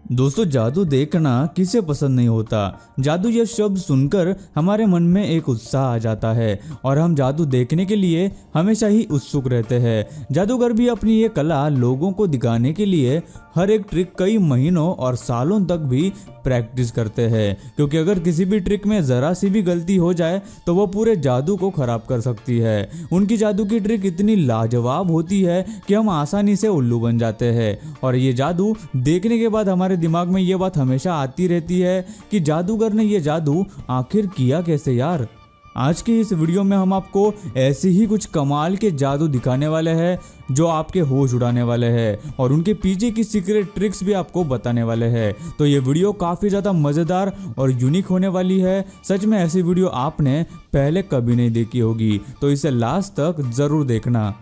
दोस्तों, जादू देखना किसे पसंद नहीं होता। जादू यह शब्द सुनकर हमारे मन में एक उत्साह आ जाता है और हम जादू देखने के लिए हमेशा ही उत्सुक रहते हैं। जादूगर भी अपनी ये कला लोगों को दिखाने के लिए हर एक ट्रिक कई महीनों और सालों तक भी प्रैक्टिस करते हैं, क्योंकि अगर किसी भी ट्रिक में जरा सी भी गलती हो जाए तो वो पूरे जादू को खराब कर सकती है। उनकी जादू की ट्रिक इतनी लाजवाब होती है कि हम आसानी से उल्लू बन जाते हैं और ये जादू देखने के बाद हमारे दिमाग में ये बात हमेशा आती रहती है कि जादूगर ने ये जादू आखिर किया कैसे यार। आज की इस वीडियो में हम आपको ऐसे ही कुछ कमाल के जादू दिखाने वाले हैं जो आपके होश उड़ाने वाले हैं और उनके पीछे की सीक्रेट ट्रिक्स भी आपको बताने वाले हैं। तो ये वीडियो काफ़ी ज़्यादा मज़ेदार और यूनिक होने वाली है। सच में ऐसी वीडियो आपने पहले कभी नहीं देखी होगी, तो इसे लास्ट तक ज़रूर देखना।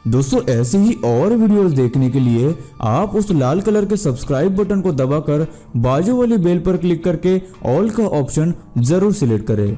दोस्तों, ऐसे ही और वीडियोस देखने के लिए आप उस लाल कलर के सब्सक्राइब बटन को दबाकर बाजू वाली बेल पर क्लिक करके ऑल का ऑप्शन जरूर सिलेक्ट करें।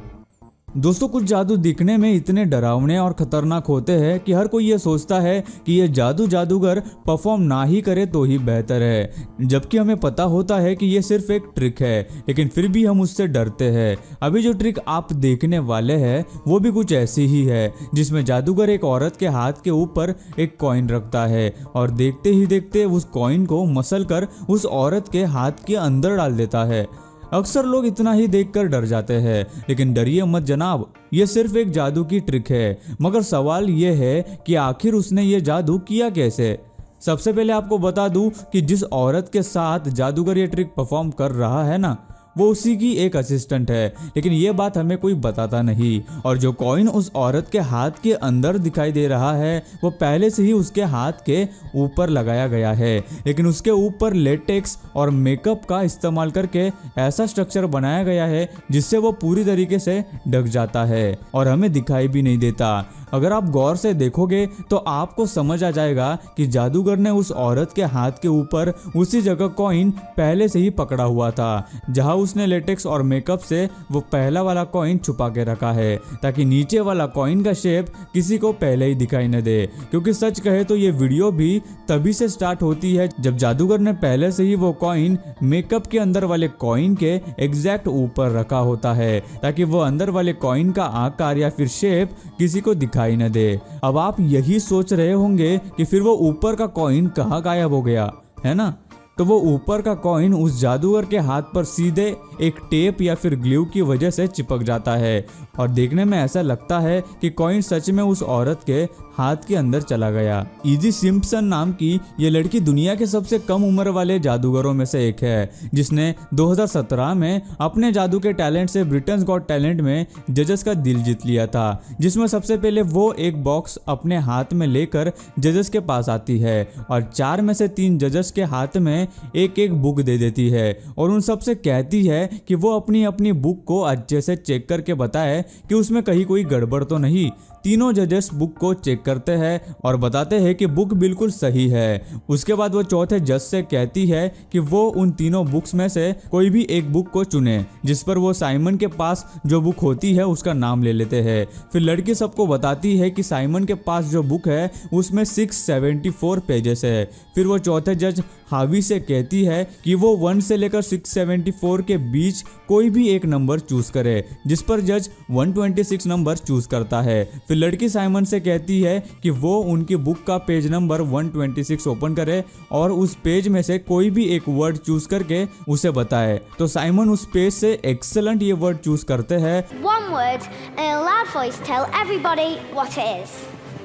दोस्तों, कुछ जादू दिखने में इतने डरावने और खतरनाक होते हैं कि हर कोई ये सोचता है कि ये जादूगर परफॉर्म ना ही करे तो ही बेहतर है, जबकि हमें पता होता है कि ये सिर्फ एक ट्रिक है, लेकिन फिर भी हम उससे डरते हैं। अभी जो ट्रिक आप देखने वाले हैं वो भी कुछ ऐसी ही है, जिसमें जादूगर एक औरत के हाथ के ऊपर एक कॉइन रखता है और देखते ही देखते उस कॉइन को मसल कर उस औरत के हाथ के अंदर डाल देता है। अक्सर लोग इतना ही देखकर डर जाते हैं, लेकिन डरिए मत जनाब, ये सिर्फ एक जादू की ट्रिक है। मगर सवाल ये है कि आखिर उसने ये जादू किया कैसे। सबसे पहले आपको बता दूं कि जिस औरत के साथ जादूगर ये ट्रिक परफॉर्म कर रहा है ना, वो उसी की एक असिस्टेंट है, लेकिन ये बात हमें कोई बताता नहीं। और जो कॉइन उस औरत के हाथ के अंदर दिखाई दे रहा है वो पहले से ही उसके हाथ के ऊपर लगाया गया है, लेकिन उसके ऊपर लेटेक्स और मेकअप का इस्तेमाल करके ऐसा स्ट्रक्चर बनाया गया है जिससे वो पूरी तरीके से ढक जाता है और हमें दिखाई भी नहीं देता। अगर आप गौर से देखोगे तो आपको समझ आ जाएगा कि जादूगर ने उस औरत के हाथ के ऊपर उसी जगह कॉइन पहले से ही पकड़ा हुआ था जहां उसने लेटेक्स और मेकअप से वो पहला वाला कॉइन छुपा के रखा है, ताकि नीचे वाला कॉइन का शेप किसी को पहले ही दिखाई न दे। क्योंकि सच कहे तो ये वीडियो भी तभी से स्टार्ट होती है जब जादूगर ने पहले से ही वो कॉइन मेकअप के अंदर वाले कॉइन के एग्जैक्ट ऊपर रखा होता है, ताकि वो अंदर वाले कॉइन का आकार या फिर शेप किसी को दिखाई न दे। अब आप यही सोच रहे होंगे कि फिर वो ऊपर का कॉइन कहाँ गायब हो गया, है ना? तो वो ऊपर का कॉइन उस जादूगर के हाथ पर सीधे एक टेप या फिर ग्लू की वजह से चिपक जाता है और देखने में ऐसा लगता है कि कॉइन सच में उस औरत के हाथ के अंदर चला गया। इजी सिम्पसन नाम की ये लड़की दुनिया के सबसे कम उम्र वाले जादूगरों में से एक है, जिसने 2017 में अपने जादू के टैलेंट से ब्रिटेन्स गॉट टैलेंट में जजेस का दिल जीत लिया था, जिसमें सबसे पहले वो एक बॉक्स अपने हाथ में लेकर जजेस के पास आती है और 4 में से 3 जजेस के हाथ में एक एक बुक दे देती है और उन सबसे कहती है कि वो अपनी अपनी बुक को अच्छे से चेक करके बताए कि उसमें कहीं कोई गड़बड़ तो नहीं। तीनों जजेस बुक को चेक करते हैं और बताते हैं कि बुक बिल्कुल सही है। उसके बाद वो चौथे जज से कहती है कि वो उन तीनों बुक्स में से कोई भी एक बुक को चुने, जिस पर वो साइमन के पास जो बुक होती है उसका नाम ले लेते हैं। फिर लड़की सबको बताती है कि साइमन के पास जो बुक है उसमें 674 पेजेस है। फिर वो चौथे जज हावी से कहती है कि वो 1 से लेकर 674 के बीच कोई भी एक नंबर चूज करे, जिस पर जज 126 नंबर चूज करता है। फिर लड़की साइमन से कहती है कि वो उनकी बुक का पेज नंबर 126 ओपन करे और उस पेज में से कोई भी एक वर्ड चूज करके उसे बताए। तो साइमन उस पेज से एक्सेलेंट ये वर्ड चूज करते हैं। One word in a loud voice, tell everybody what it is.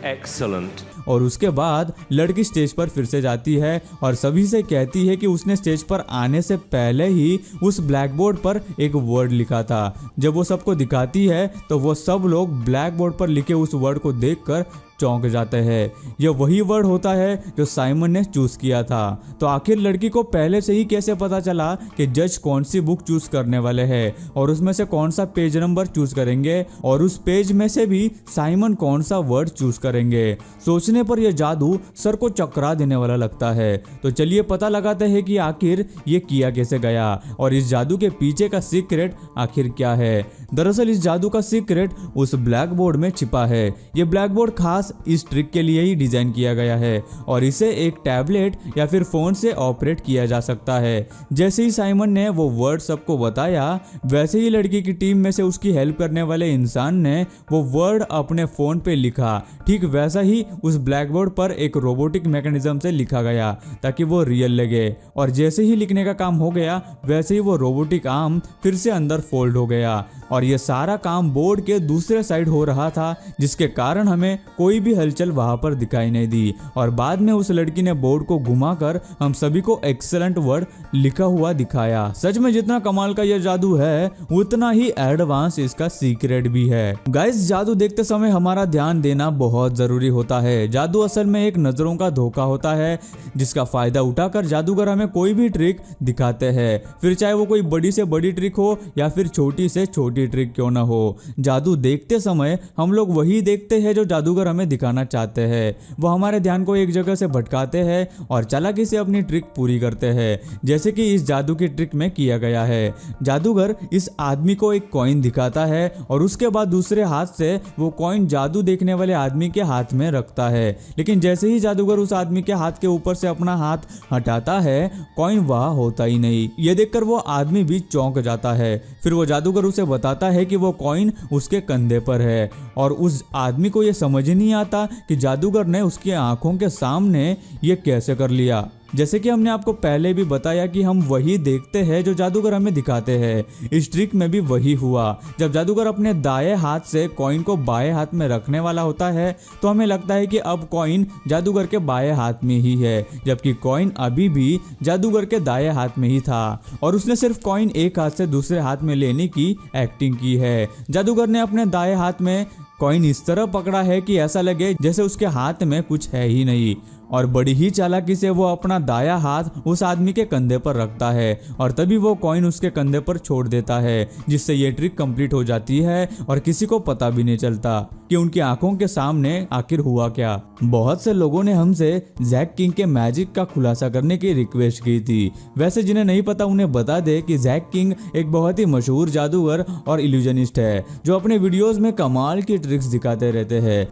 Excellent. और उसके बाद लड़की स्टेज पर फिर से जाती है और सभी से कहती है कि उसने स्टेज पर आने से पहले ही उस ब्लैक बोर्ड पर एक वर्ड लिखा था। जब वो सबको दिखाती है तो वो सब लोग ब्लैक बोर्ड पर लिखे उस वर्ड को देखकर चौंक जाते हैं। यह वही वर्ड होता है जो साइमन ने चूज किया था। तो आखिर लड़की को पहले से ही कैसे पता चला कि जज कौन सी बुक चूज करने वाले हैं और उसमें से कौन सा पेज नंबर चूज करेंगे और उस पेज में से भी साइमन कौन सा वर्ड चूज करेंगे? सोचने पर यह जादू सर को चकरा देने वाला लगता है। तो चलिए पता लगाते हैं कि आखिर ये किया कैसे गया और इस जादू के पीछे का सीक्रेट आखिर क्या है। दरअसल इस जादू का सीक्रेट उस ब्लैक बोर्ड में छिपा है। ये ब्लैक बोर्ड खास खास इस ट्रिक के लिए ही डिजाइन किया गया है और इसे एक टैबलेट या फिर फोन से ऑपरेट किया जा सकता है। जैसे ही साइमन ने वो वर्ड सबको बताया, वैसे ही लड़की की टीम में से उसकी हेल्प करने वाले इंसान ने वो वर्ड अपने फोन पे लिखा। ठीक वैसा ही उस ब्लैक बोर्ड पर एक रोबोटिक मैकेनिज्म से लिखा गया ताकि वो रियल लगे। और जैसे ही लिखने का काम हो गया, वैसे ही वो रोबोटिक आर्म फिर से अंदर फोल्ड हो गया और ये सारा काम बोर्ड के दूसरे साइड हो रहा था, जिसके कारण हमें कोई भी हलचल वहां पर दिखाई नहीं दी। और बाद में उस लड़की ने बोर्ड को घुमाकर हम सभी को एक्सेलेंट वर्ड लिखा हुआ दिखाया। सच में जितना कमाल का यह जादू है, उतना ही एडवांस इसका सीक्रेट भी है। गाइस, जादू देखते समय हमारा ध्यान देना बहुत जरूरी होता है। जादू असल में एक नजरों का धोखा होता है, जिसका फायदा उठाकर जादूगर हमें कोई भी ट्रिक दिखाते हैं, फिर चाहे वो कोई बड़ी से बड़ी ट्रिक हो या फिर छोटी से छोटी ट्रिक क्यों ना हो। जादू देखते समय हम लोग वही देखते हैं जो जादूगर हमें दिखाना चाहते हैं। वो हमारे ध्यान को एक जगह से भटकाते हैं और चालाकी से अपनी ट्रिक पूरी करते हैं, जैसे कि इस जादू की ट्रिक में किया गया है। जादूगर इस आदमी को एक कॉइन दिखाता है और उसके बाद दूसरे हाथ से वो कॉइन जादू देखने वाले आदमी के हाथ में रखता है, लेकिन जैसे ही जादूगर उस आदमी के हाथ के ऊपर से अपना हाथ हटाता है, कॉइन वहां होता ही नहीं। ये देखकर वो आदमी भी चौंक जाता है। फिर वो जादूगर उसे बताता है कि वो कॉइन उसके कंधे पर है और उस आदमी को ये समझ नहीं आता कि जादूगर ने उसकी आंखों के सामने ये कैसे कर लिया। जैसे कि हमने आपको पहले भी बताया कि हम वही देखते हैं जो जादूगर हमें दिखाते हैं। इस ट्रिक में भी वही हुआ। जब जादूगर अपने दाएं हाथ से कॉइन को बाएं हाथ में रखने वाला होता है, तो हमें लगता है कि अब कॉइन जादूगर के बाएं हाथ में ही है, जबकि कॉइन अभी भी जादूगर के दाएं हाथ में ही था और उसने सिर्फ कॉइन एक हाथ से दूसरे हाथ में लेने की एक्टिंग की है। जादूगर ने अपने दाएं हाथ में कॉइन इस तरह पकड़ा है कि ऐसा लगे जैसे उसके हाथ में कुछ है ही नहीं, और बड़ी ही चालाकी से वो अपना दायां हाथ उस आदमी के कंधे पर रखता है और तभी वो कॉइन उसके कंधे पर छोड़ देता है, जिससे ये ट्रिक कंप्लीट हो जाती है और किसी को पता भी नहीं चलता कि उनकी आंखों के सामने आखिर हुआ क्या। बहुत से लोगों ने हमसे जैक किंग के मैजिक का खुलासा करने की रिक्वेस्ट की थी। वैसे जिन्हें नहीं पता उन्हें बता दे कि जैक किंग एक बहुत ही मशहूर जादूगर और इल्यूजनिस्ट है, जो अपने वीडियोस में कमाल की ट्रिक्स दिखाते रहते हैं।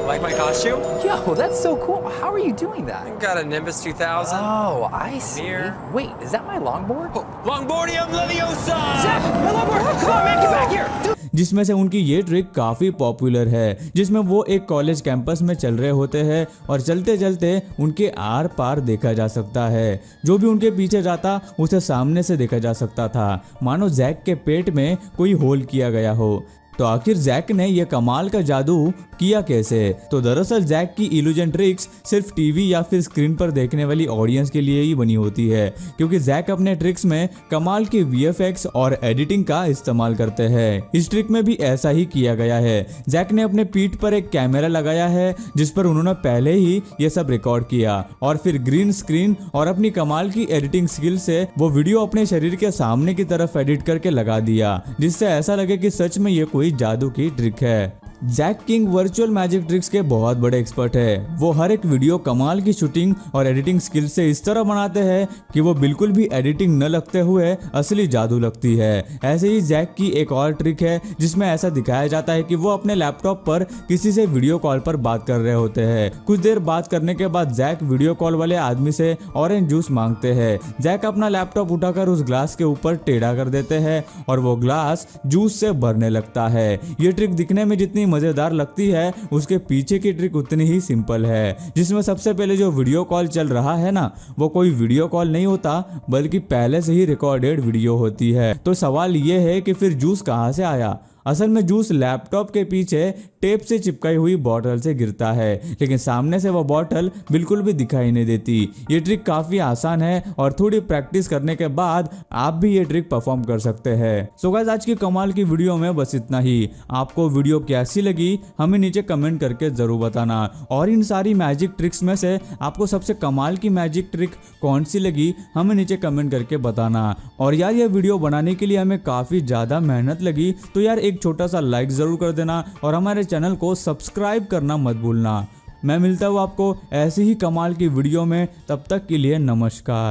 Like my costume? Yo, that's so cool. How are you doing that? Got a Nimbus 2000. Oh, I see. Mirror. Wait, is that my longboard? Oh, Longboardium Leviosa! Zach, my longboard! Come on, man, get back here! Dude. जिसमें से उनकी ये trick काफ़ी popular है, जिसमें वो एक college campus में चल रहे होते हैं और चलते चलते उनके आर पार देखा जा सकता है। जो भी उनके पीछे जाता उसे सामने से देखा जा सकता था, मानो जैक के पेट में कोई होल किया गया हो। तो आखिर जैक ने यह कमाल का जादू किया कैसे? तो दरअसल जैक की इल्यूजन ट्रिक्स सिर्फ टीवी या फिर स्क्रीन पर देखने वाली ऑडियंस के लिए ही बनी होती है, क्योंकि जैक अपने ट्रिक्स में कमाल के वीएफएक्स और एडिटिंग का इस्तेमाल करते हैं। इस ट्रिक में भी ऐसा ही किया गया है। जैक ने अपने पीठ पर एक कैमरा लगाया है, जिस पर उन्होंने पहले ही ये सब रिकॉर्ड किया और फिर ग्रीन स्क्रीन और अपनी कमाल की एडिटिंग स्किल से वो वीडियो अपने शरीर के सामने की तरफ एडिट करके लगा दिया, जिससे ऐसा लगे कि सच में ये कोई जादू की ट्रिक है। Jack King virtual magic tricks के बहुत बड़े एक्सपर्ट है। वो हर एक वीडियो कमाल की शूटिंग और एडिटिंग स्किल से इस तरह बनाते हैं कि वो बिल्कुल भी एडिटिंग न लगते हुए असली जादू लगती है। ऐसे ही जैक की एक और ट्रिक है, जिसमें ऐसा दिखाया जाता है कि वो अपने लैपटॉप पर किसी से वीडियो कॉल पर बात कर रहे होते हैं। कुछ देर बात करने के बाद जैक वीडियो कॉल वाले आदमी से ऑरेंज जूस मांगते हैं। जैक अपना लैपटॉप उठाकर उस ग्लास के ऊपर टेढ़ा कर देते हैं और वो ग्लास जूस से भरने लगता है। ये ट्रिक दिखने में जितनी मजेदार लगती है, उसके पीछे की ट्रिक उतनी ही सिंपल है, जिसमें सबसे पहले जो वीडियो कॉल चल रहा है ना, वो कोई वीडियो कॉल नहीं होता, बल्कि पहले से ही रिकॉर्डेड वीडियो होती है। तो सवाल ये है कि फिर जूस कहां से आया? असल में जूस लैपटॉप के पीछे टेप से चिपकाई हुई बॉटल से गिरता है, लेकिन सामने से वो बॉटल बिल्कुल भी दिखाई नहीं देती। ये ट्रिक काफी आसान है और थोड़ी प्रैक्टिस करने के बाद आप भी ये ट्रिक परफॉर्म कर सकते हैं। सो गाइस, आज की कमाल की वीडियो में बस इतना ही। आपको वीडियो कैसी लगी हमें नीचे कमेंट करके जरूर बताना, और इन सारी मैजिक ट्रिक्स में से आपको सबसे कमाल की मैजिक ट्रिक कौन सी लगी हमें नीचे कमेंट करके बताना। और यार, ये वीडियो बनाने के लिए हमें काफी ज्यादा मेहनत लगी, तो यार एक छोटा सा लाइक जरूर कर देना और हमारे चैनल को सब्सक्राइब करना मत भूलना। मैं मिलता हूँ आपको ऐसी ही कमाल की वीडियो में, तब तक के लिए नमस्कार।